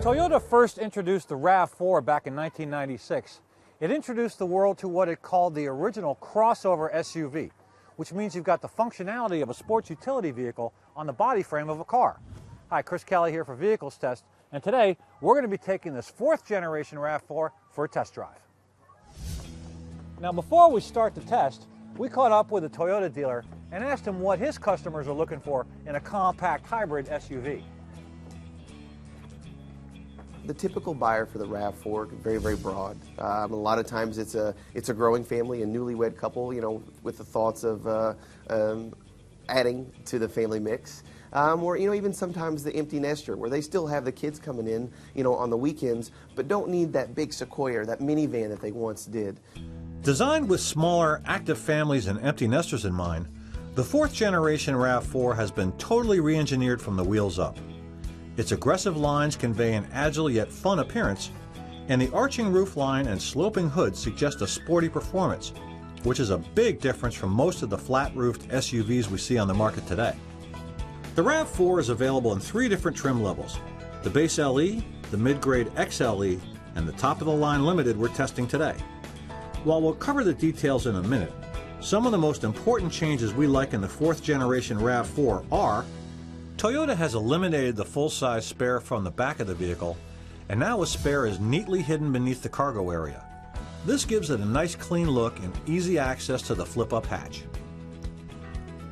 Toyota first introduced the RAV4 back in 1996. It introduced the world to what it called the original crossover SUV, which means you've got the functionality of a sports utility vehicle on the body frame of a car. Hi, Chris Kelly here for Vehicles Test, and today we're going to be taking this 4th generation RAV4 for a test drive. Now before we start the test, we caught up with a Toyota dealer and asked him what his customers are looking for in a compact hybrid SUV. The typical buyer for the RAV4, very broad. A lot of times it's a growing family, a newlywed couple, with the thoughts of adding to the family mix. Or even sometimes the empty nester, where they still have the kids coming in, on the weekends, but don't need that big Sequoia, that minivan that they once did. Designed with smaller, active families and empty nesters in mind, the 4th generation RAV4 has been totally re-engineered from the wheels up. Its aggressive lines convey an agile yet fun appearance, and the arching roofline and sloping hood suggest a sporty performance, which is a big difference from most of the flat-roofed SUVs we see on the market today. The RAV4 is available in 3 different trim levels: the base LE, the mid-grade XLE, and the top-of-the-line Limited we're testing today. While we'll cover the details in a minute, some of the most important changes we like in the 4th generation RAV4 are: Toyota has eliminated the full-size spare from the back of the vehicle, and now a spare is neatly hidden beneath the cargo area. This gives it a nice clean look and easy access to the flip-up hatch.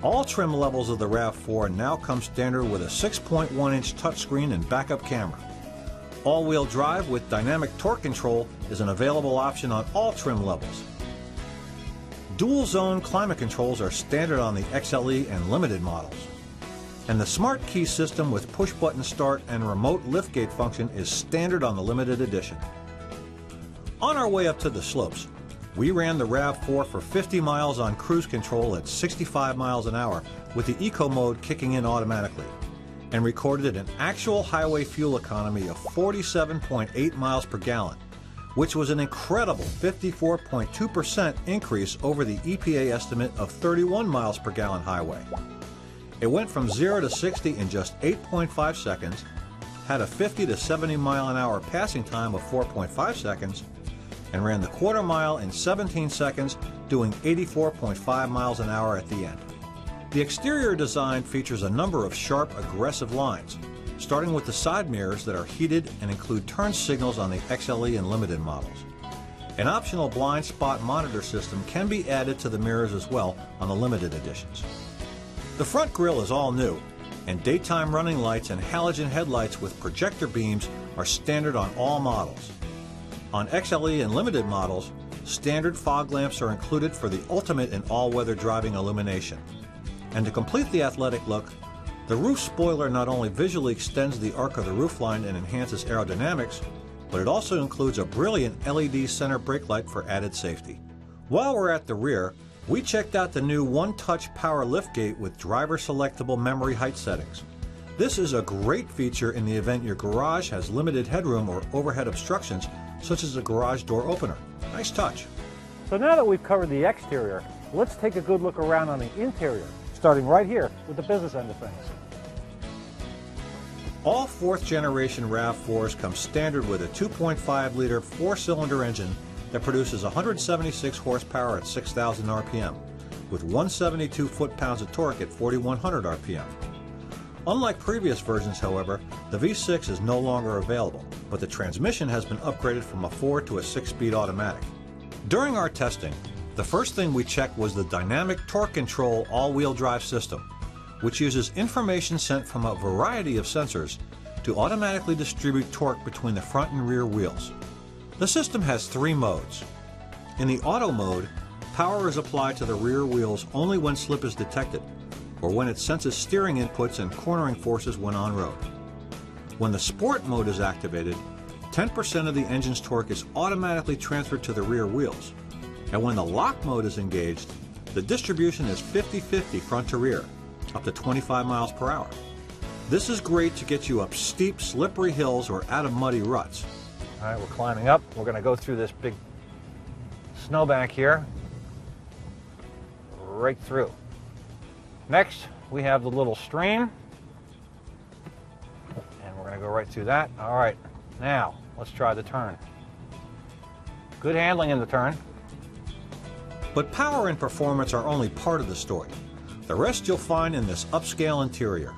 All trim levels of the RAV4 now come standard with a 6.1-inch touchscreen and backup camera. All-wheel drive with dynamic torque control is an available option on all trim levels. Dual-zone climate controls are standard on the XLE and Limited models. And the Smart Key system with push-button start and remote liftgate function is standard on the Limited edition. On our way up to the slopes, we ran the RAV4 for 50 miles on cruise control at 65 miles an hour with the Eco mode kicking in automatically, and recorded an actual highway fuel economy of 47.8 miles per gallon, which was an incredible 54.2% increase over the EPA estimate of 31 miles per gallon highway. It went from 0 to 60 in just 8.5 seconds, had a 50 to 70 mile an hour passing time of 4.5 seconds, and ran the quarter mile in 17 seconds, doing 84.5 miles an hour at the end. The exterior design features a number of sharp, aggressive lines, starting with the side mirrors that are heated and include turn signals on the XLE and Limited models. An optional blind spot monitor system can be added to the mirrors as well on the Limited editions. The front grille is all new, and daytime running lights and halogen headlights with projector beams are standard on all models. On XLE and Limited models, standard fog lamps are included for the ultimate in all-weather driving illumination. And to complete the athletic look, the roof spoiler not only visually extends the arc of the roofline and enhances aerodynamics, but it also includes a brilliant LED center brake light for added safety. While we're at the rear, we checked out the new one-touch power liftgate with driver-selectable memory height settings. This is a great feature in the event your garage has limited headroom or overhead obstructions, such as a garage door opener. Nice touch. So now that we've covered the exterior, let's take a good look around on the interior, starting right here with the business end of things. All 4th generation RAV4s come standard with a 2.5-liter 4-cylinder engine that produces 176 horsepower at 6,000 RPM, with 172 foot-pounds of torque at 4,100 RPM. Unlike previous versions, however, the V6 is no longer available, but the transmission has been upgraded from a 4 to a 6-speed automatic. During our testing, the first thing we checked was the dynamic torque control all-wheel drive system, which uses information sent from a variety of sensors to automatically distribute torque between the front and rear wheels. The system has 3 modes. In the auto mode, power is applied to the rear wheels only when slip is detected, or when it senses steering inputs and cornering forces when on road. When the sport mode is activated, 10% of the engine's torque is automatically transferred to the rear wheels, and when the lock mode is engaged, the distribution is 50-50 front to rear, up to 25 miles per hour. This is great to get you up steep, slippery hills or out of muddy ruts. All right, we're climbing up. We're going to go through this big snowbank here, right through. Next, we have the little stream, and we're going to go right through that. All right, Now, let's try the turn. Good handling in the turn. But power and performance are only part of the story. The rest you'll find in this upscale interior.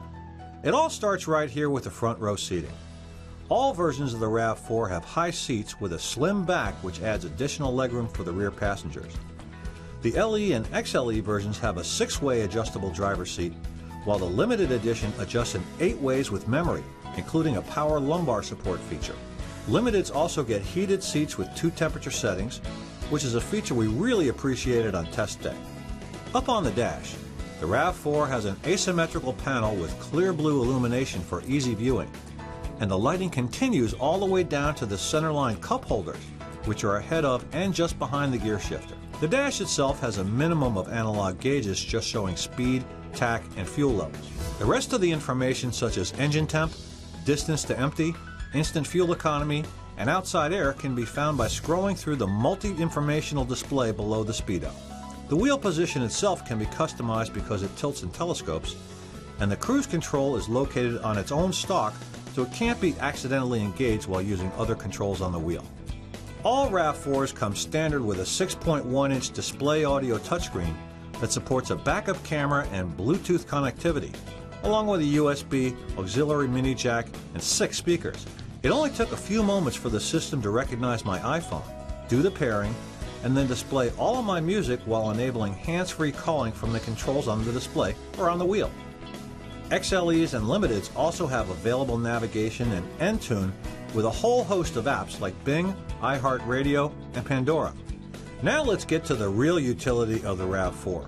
It all starts right here with the front row seating. All versions of the RAV4 have high seats with a slim back which adds additional legroom for the rear passengers. The LE and XLE versions have a 6-way adjustable driver's seat, while the limited edition adjusts in 8 ways with memory, including a power lumbar support feature. Limiteds also get heated seats with 2 temperature settings, which is a feature we really appreciated on test day. Up on the dash, the RAV4 has an asymmetrical panel with clear blue illumination for easy viewing, and the lighting continues all the way down to the centerline cup holders, which are ahead of and just behind the gear shifter. The dash itself has a minimum of analog gauges just showing speed, tach, and fuel levels. The rest of the information, such as engine temp, distance to empty, instant fuel economy, and outside air, can be found by scrolling through the multi-informational display below the speedo. The wheel position itself can be customized because it tilts and telescopes, and the cruise control is located on its own stalk, so it can't be accidentally engaged while using other controls on the wheel. All RAV4s come standard with a 6.1-inch display audio touchscreen that supports a backup camera and Bluetooth connectivity, along with a USB, auxiliary mini jack, and 6 speakers. It only took a few moments for the system to recognize my iPhone, do the pairing, and then display all of my music while enabling hands-free calling from the controls on the display or on the wheel. XLEs and Limiteds also have available navigation and Entune with a whole host of apps like Bing, iHeartRadio, and Pandora. Now let's get to the real utility of the RAV4.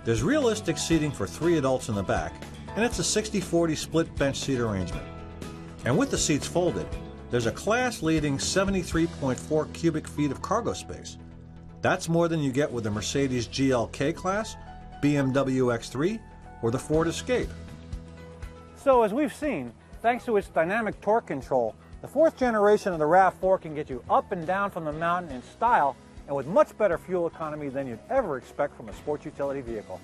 There's realistic seating for 3 adults in the back, and it's a 60-40 split bench seat arrangement. And with the seats folded, there's a class-leading 73.4 cubic feet of cargo space. That's more than you get with the Mercedes GLK class, BMW X3, or the Ford Escape. So as we've seen, thanks to its dynamic torque control, the 4th generation of the RAV4 can get you up and down from the mountain in style and with much better fuel economy than you'd ever expect from a sports utility vehicle.